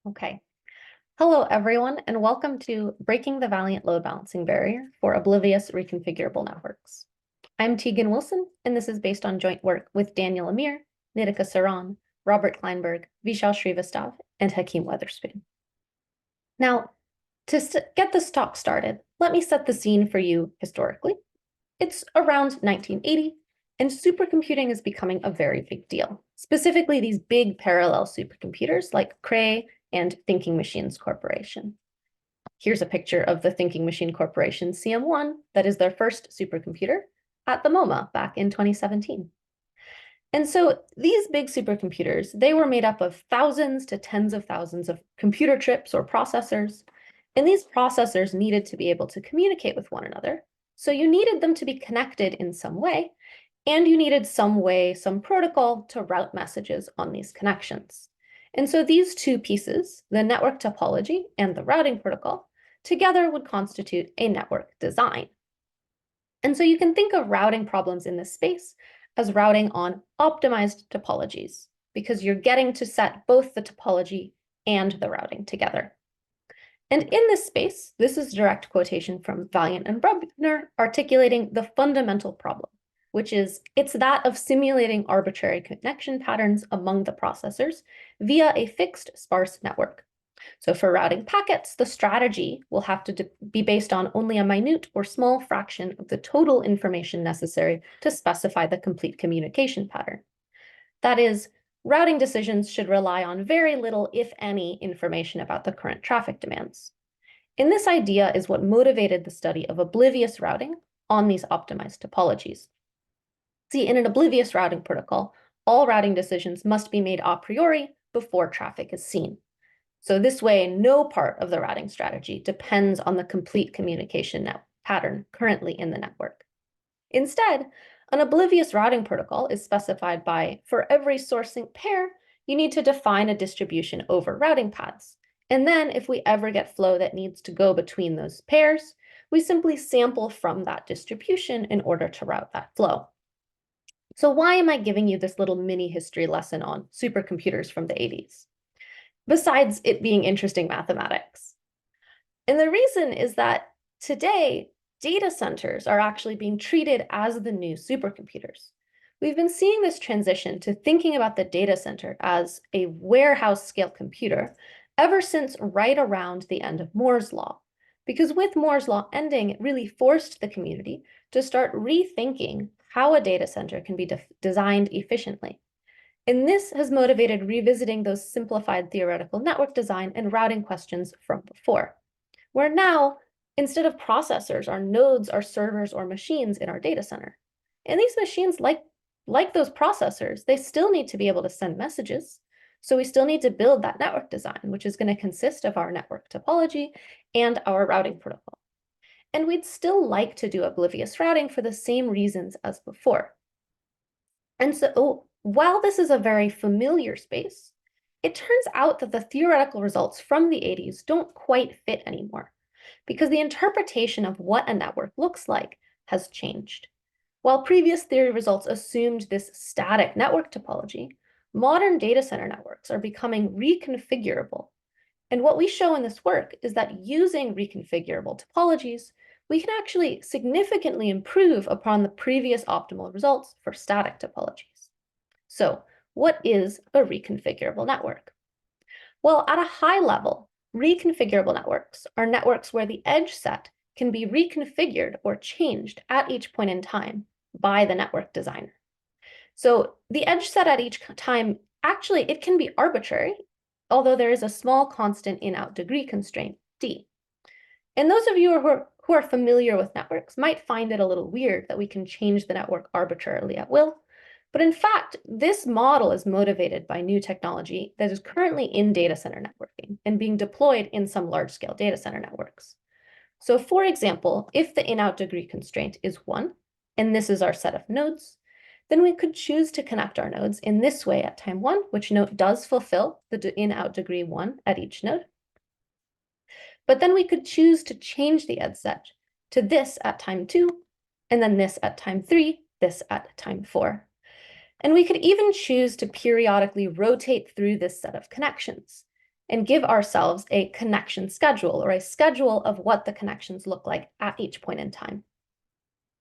Okay. Hello, everyone, and welcome to Breaking the Valiant Load Balancing Barrier for Oblivious Reconfigurable Networks. I'm Tegan Wilson, and this is based on joint work with Daniel Amir, Nitika Saran, Robert Kleinberg, Vishal Srivastav, and Hakeem Weatherspoon. Now, to get this talk started, let me set the scene for you historically. It's around 1980, and supercomputing is becoming a very big deal, specifically these big parallel supercomputers like Cray and Thinking Machines Corporation. Here's a picture of the Thinking Machine Corporation CM1, that is their first supercomputer, at the MoMA back in 2017. And so these big supercomputers, they were made up of thousands to tens of thousands of computer chips or processors, and these processors needed to be able to communicate with one another. So you needed them to be connected in some way, and you needed some way, some protocol to route messages on these connections. And so these two pieces, the network topology and the routing protocol, together would constitute a network design. And so you can think of routing problems in this space as routing on optimized topologies, because you're getting to set both the topology and the routing together. And in this space, this is direct quotation from Valiant and Brubner articulating the fundamental problem, which is it's that of simulating arbitrary connection patterns among the processors via a fixed sparse network. So for routing packets, the strategy will have to be based on only a minute or small fraction of the total information necessary to specify the complete communication pattern. That is, routing decisions should rely on very little, if any, information about the current traffic demands. And this idea is what motivated the study of oblivious routing on these optimized topologies. See, in an oblivious routing protocol, all routing decisions must be made a priori before traffic is seen. So this way, no part of the routing strategy depends on the complete communication pattern currently in the network. Instead, an oblivious routing protocol is specified by, for every sourcing pair, you need to define a distribution over routing paths. And then if we ever get flow that needs to go between those pairs, we simply sample from that distribution in order to route that flow. So why am I giving you this little mini history lesson on supercomputers from the 80s? Besides it being interesting mathematics. And the reason is that today, data centers are actually being treated as the new supercomputers. We've been seeing this transition to thinking about the data center as a warehouse scale computer ever since right around the end of Moore's Law. Because with Moore's Law ending, it really forced the community to start rethinking how a data center can be designed efficiently. And this has motivated revisiting those simplified theoretical network design and routing questions from before, where now, instead of processors, our nodes are servers or machines in our data center. And these machines, like those processors, they still need to be able to send messages. So we still need to build that network design, which is going to consist of our network topology and our routing protocol. And we'd still like to do oblivious routing for the same reasons as before. And so while this is a very familiar space, it turns out that the theoretical results from the 80s don't quite fit anymore, because the interpretation of what a network looks like has changed. While previous theory results assumed this static network topology, modern data center networks are becoming reconfigurable. And what we show in this work is that using reconfigurable topologies, we can actually significantly improve upon the previous optimal results for static topologies. So, what is a reconfigurable network? Well, at a high level, reconfigurable networks are networks where the edge set can be reconfigured or changed at each point in time by the network designer. So the edge set at each time, actually, it can be arbitrary, although there is a small constant in-out degree constraint, d. And those of you who are familiar with networks might find it a little weird that we can change the network arbitrarily at will. But in fact, this model is motivated by new technology that is currently in data center networking and being deployed in some large-scale data center networks. So for example, if the in-out degree constraint is 1, and this is our set of nodes, then we could choose to connect our nodes in this way at time 1, which node does fulfill the in-out degree 1 at each node. But then we could choose to change the edge set to this at time 2, and then this at time 3, this at time 4. And we could even choose to periodically rotate through this set of connections. and give ourselves a connection schedule, or a schedule of what the connections look like at each point in time.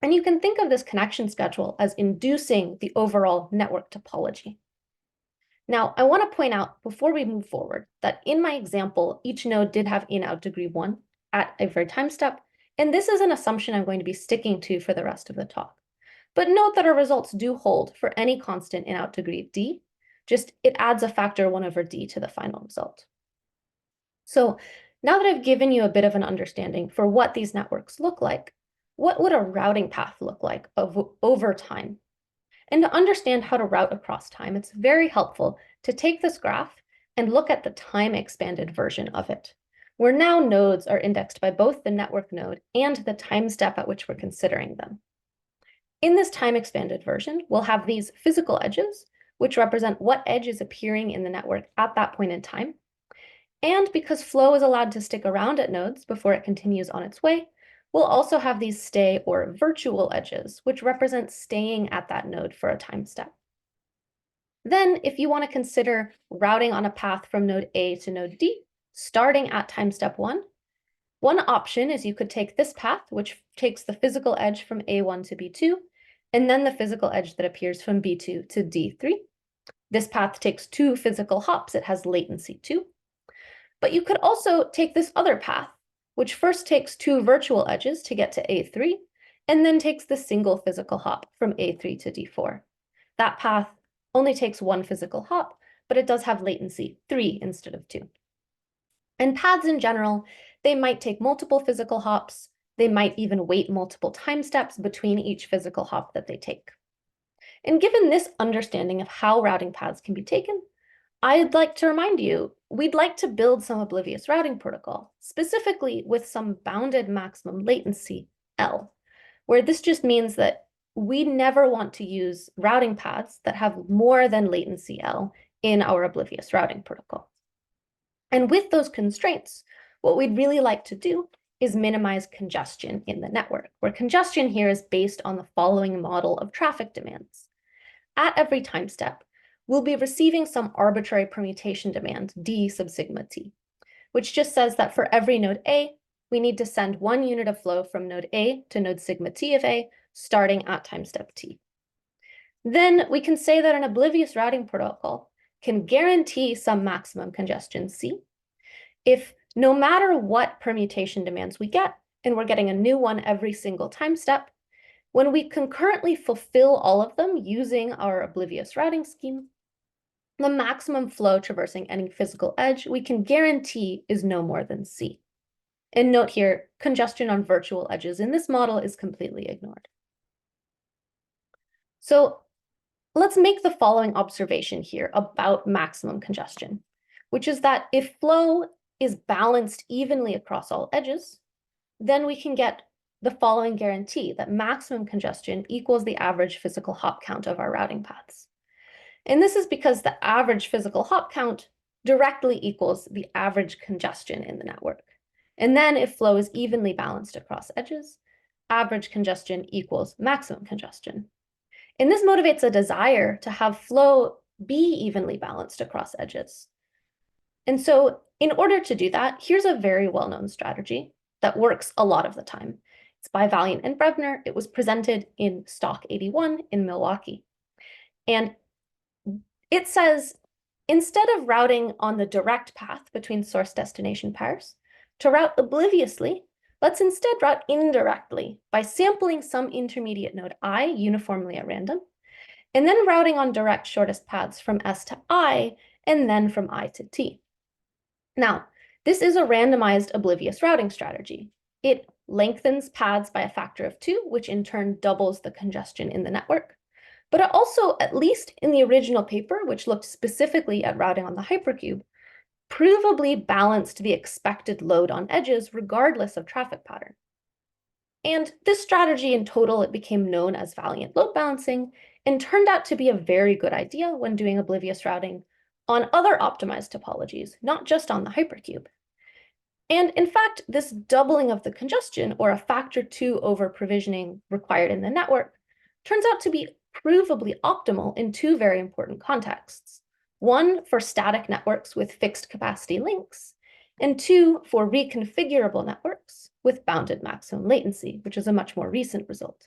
And you can think of this connection schedule as inducing the overall network topology. Now, I want to point out before we move forward that in my example, each node did have in-out degree 1 at every time step, and this is an assumption I'm going to be sticking to for the rest of the talk. But note that our results do hold for any constant in-out degree d, just it adds a factor 1/d to the final result. So now that I've given you a bit of an understanding for what these networks look like, what would a routing path look like over time? And to understand how to route across time, it's very helpful to take this graph and look at the time-expanded version of it, where now nodes are indexed by both the network node and the time step at which we're considering them. In this time-expanded version, we'll have these physical edges, which represent what edge is appearing in the network at that point in time. And because flow is allowed to stick around at nodes before it continues on its way, we'll also have these stay or virtual edges, which represent staying at that node for a time step. Then, if you want to consider routing on a path from node A to node D, starting at time step 1, one option is you could take this path, which takes the physical edge from A1 to B2, and then the physical edge that appears from B2 to D3. This path takes 2 physical hops. It has latency 2. But you could also take this other path, which first takes 2 virtual edges to get to A3, and then takes the single physical hop from A3 to D4. That path only takes 1 physical hop, but it does have latency 3 instead of 2. And paths in general, they might take multiple physical hops. They might even wait multiple time steps between each physical hop that they take. And given this understanding of how routing paths can be taken, I'd like to remind you, we'd like to build some Oblivious routing protocol, specifically with some bounded maximum latency, L, where this just means that we never want to use routing paths that have more than latency L in our Oblivious routing protocol. And with those constraints, what we'd really like to do is minimize congestion in the network, where congestion here is based on the following model of traffic demands. At every time step, we'll be receiving some arbitrary permutation demand, d sub sigma t, which just says that for every node A, we need to send 1 unit of flow from node A to node sigma t of A, starting at time step t. Then we can say that an Oblivious routing protocol can guarantee some maximum congestion C if no matter what permutation demands we get, and we're getting a new one every single time step, when we concurrently fulfill all of them using our Oblivious routing scheme, the maximum flow traversing any physical edge we can guarantee is no more than C. And note here, congestion on virtual edges in this model is completely ignored. So let's make the following observation here about maximum congestion, which is that if flow is balanced evenly across all edges, then we can get the following guarantee that maximum congestion equals the average physical hop count of our routing paths. And this is because the average physical hop count directly equals the average congestion in the network. And then if flow is evenly balanced across edges, average congestion equals maximum congestion. And this motivates a desire to have flow be evenly balanced across edges. And so in order to do that, here's a very well-known strategy that works a lot of the time. It's by Valiant and Brebner. It was presented in STOC81 in Milwaukee. And it says, instead of routing on the direct path between source-destination pairs, to route obliviously, let's instead route indirectly by sampling some intermediate node I uniformly at random, and then routing on direct shortest paths from S to I, and then from I to T. Now, this is a randomized Oblivious routing strategy. It lengthens paths by a factor of 2, which in turn doubles the congestion in the network. But it also, at least in the original paper, which looked specifically at routing on the hypercube, provably balanced the expected load on edges regardless of traffic pattern. And this strategy in total, it became known as Valiant load balancing and turned out to be a very good idea when doing Oblivious routing on other optimized topologies, not just on the hypercube. And in fact, this doubling of the congestion, or a factor 2 over provisioning required in the network, turns out to be provably optimal in 2 very important contexts. one for static networks with fixed capacity links, and two for reconfigurable networks with bounded maximum latency, which is a much more recent result.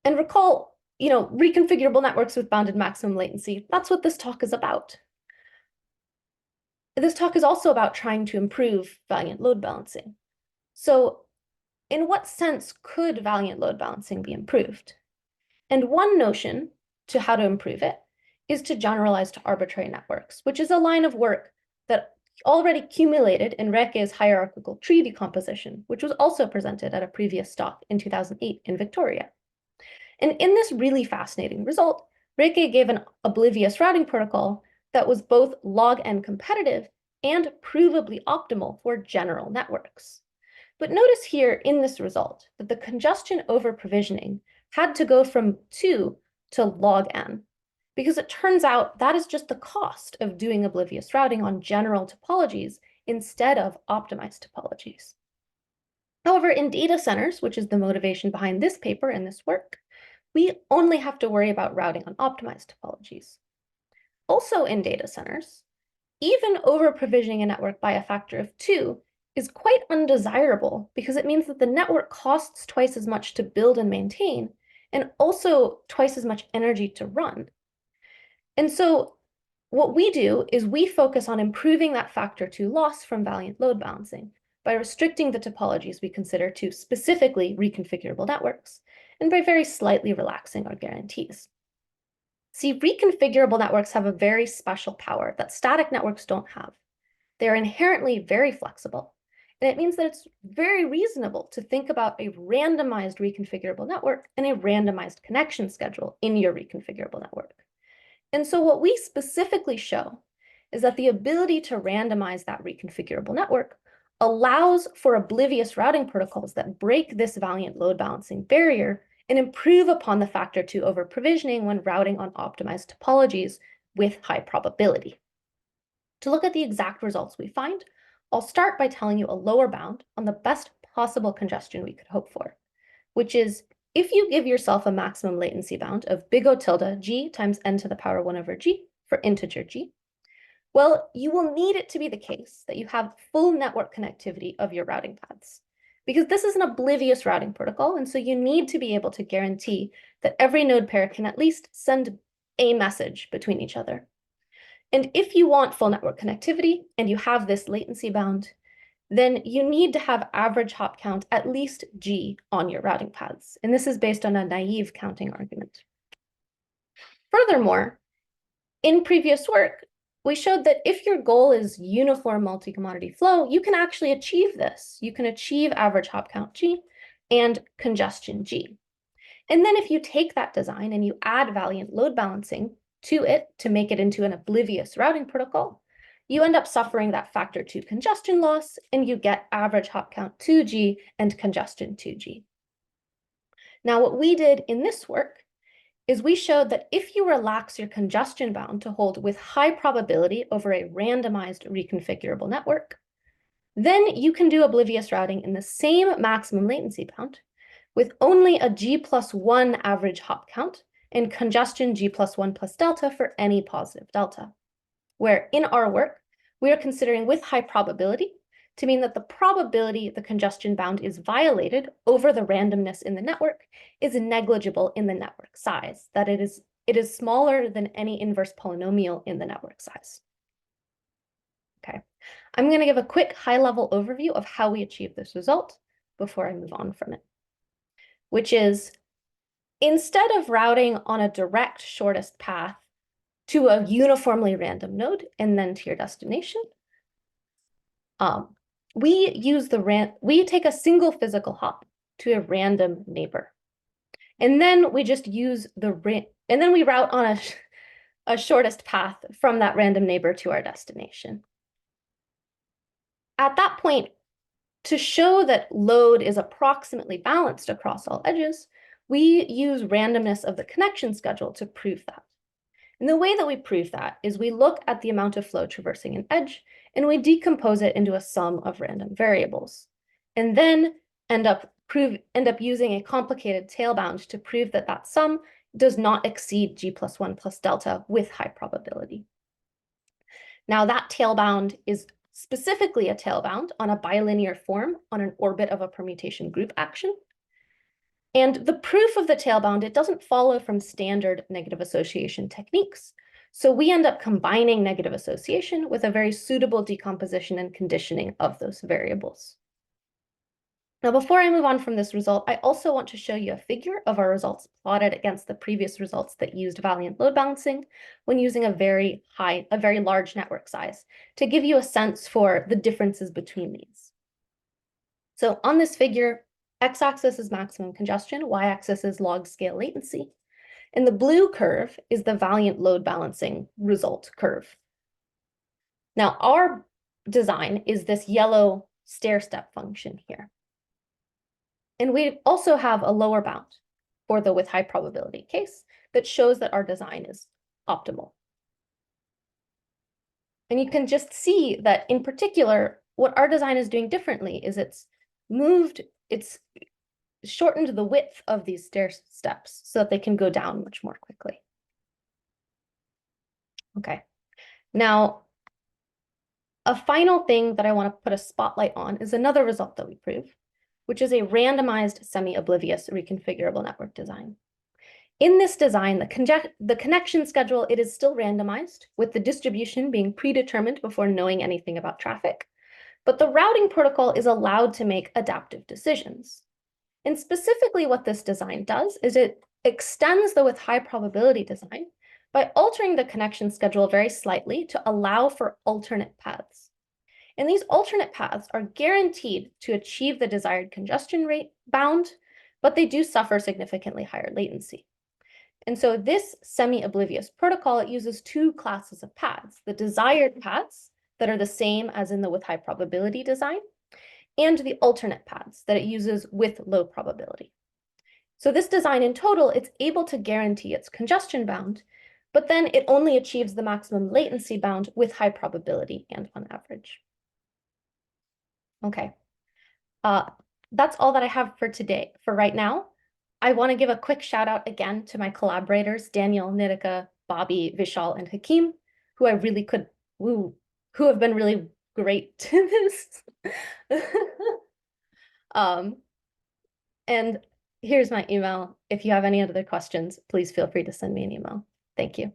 And recall, reconfigurable networks with bounded maximum latency, that's what this talk is about. This talk is also about trying to improve Valiant load balancing. So in what sense could Valiant load balancing be improved? And one notion to how to improve it is to generalize to arbitrary networks, which is a line of work that already accumulated in Reke's hierarchical tree decomposition, which was also presented at a previous STOC in 2008 in Victoria. And in this really fascinating result, Reke gave an Oblivious routing protocol that was both log-n competitive and provably optimal for general networks. But notice here in this result that the congestion over provisioning had to go from 2 to log-n, because it turns out that is just the cost of doing Oblivious routing on general topologies instead of optimized topologies. However, in data centers, which is the motivation behind this paper and this work, we only have to worry about routing on optimized topologies. Also in data centers, even over-provisioning a network by a factor of 2 is quite undesirable because it means that the network costs twice as much to build and maintain, and also twice as much energy to run. And so what we do is we focus on improving that factor 2 loss from Valiant load balancing by restricting the topologies we consider to specifically reconfigurable networks, and by very slightly relaxing our guarantees. See, reconfigurable networks have a very special power that static networks don't have. They're inherently very flexible, and it means that it's very reasonable to think about a randomized reconfigurable network and a randomized connection schedule in your reconfigurable network. And so what we specifically show is that the ability to randomize that reconfigurable network allows for oblivious routing protocols that break this Valiant load balancing barrier and improve upon the factor 2 over provisioning when routing on optimized topologies with high probability. To look at the exact results we find, I'll start by telling you a lower bound on the best possible congestion we could hope for, which is if you give yourself a maximum latency bound of big O tilde g times n to the power 1 over g for integer g, well, you will need it to be the case that you have full network connectivity of your routing paths, because this is an oblivious routing protocol, and so you need to be able to guarantee that every node pair can at least send a message between each other. And if you want full network connectivity and you have this latency bound, then you need to have average hop count at least g on your routing paths. And this is based on a naive counting argument. Furthermore, in previous work, we showed that if your goal is uniform multi-commodity flow, you can actually achieve this. You can achieve average hop count g and congestion g. And then if you take that design and you add Valiant load balancing to it to make it into an oblivious routing protocol, you end up suffering that factor 2 congestion loss, and you get average hop count 2g and congestion 2g. Now, what we did in this work is we showed that if you relax your congestion bound to hold with high probability over a randomized reconfigurable network, then you can do oblivious routing in the same maximum latency bound with only a g+1 average hop count and congestion g+1 plus delta for any positive delta, where in our work, we are considering with high probability to mean that the probability the congestion bound is violated over the randomness in the network is negligible in the network size, that it is smaller than any inverse polynomial in the network size. Okay, I'm going to give a quick high-level overview of how we achieve this result before I move on from it, which is instead of routing on a direct shortest path to a uniformly random node and then to your destination, we take a single physical hop to a random neighbor, and then we just use and then we route on a shortest path from that random neighbor to our destination. At that point, to show that load is approximately balanced across all edges, we use randomness of the connection schedule to prove that. And the way that we prove that is we look at the amount of flow traversing an edge, and we decompose it into a sum of random variables, and then end up using a complicated tail bound to prove that that sum does not exceed g+1 plus delta with high probability. Now that tail bound is specifically a tail bound on a bilinear form on an orbit of a permutation group action. And the proof of the tail bound, it doesn't follow from standard negative association techniques. So we end up combining negative association with a very suitable decomposition and conditioning of those variables. Now, before I move on from this result, I also want to show you a figure of our results plotted against the previous results that used valiant load balancing when using a very large network size to give you a sense for the differences between these. So on this figure, x-axis is maximum congestion, y-axis is log scale latency. And the blue curve is the valiant load balancing result curve. Now, our design is this yellow stair-step function here. And we also have a lower bound for the with high probability case that shows that our design is optimal. And you can just see that in particular, what our design is doing differently is it's shortened the width of these stair steps so that they can go down much more quickly. Okay, now a final thing that I want to put a spotlight on is another result that we prove, which is a randomized semi-oblivious reconfigurable network design. In this design, the connection schedule, it is still randomized, with the distribution being predetermined before knowing anything about traffic, but the routing protocol is allowed to make adaptive decisions. And specifically what this design does is it extends the with high probability design by altering the connection schedule very slightly to allow for alternate paths. And these alternate paths are guaranteed to achieve the desired congestion rate bound, but they do suffer significantly higher latency. And so this semi-oblivious protocol, it uses two classes of paths, the desired paths that are the same as in the with high probability design, and the alternate paths that it uses with low probability. So this design in total, it's able to guarantee its congestion bound, but then it only achieves the maximum latency bound with high probability and on average. Okay, that's all that I have for today. For right now, I want to give a quick shout out again to my collaborators, Daniel, Nitika, Bobby, Vishal, and Hakeem, who have been really great to this. And here's my email. If you have any other questions, please feel free to send me an email. Thank you.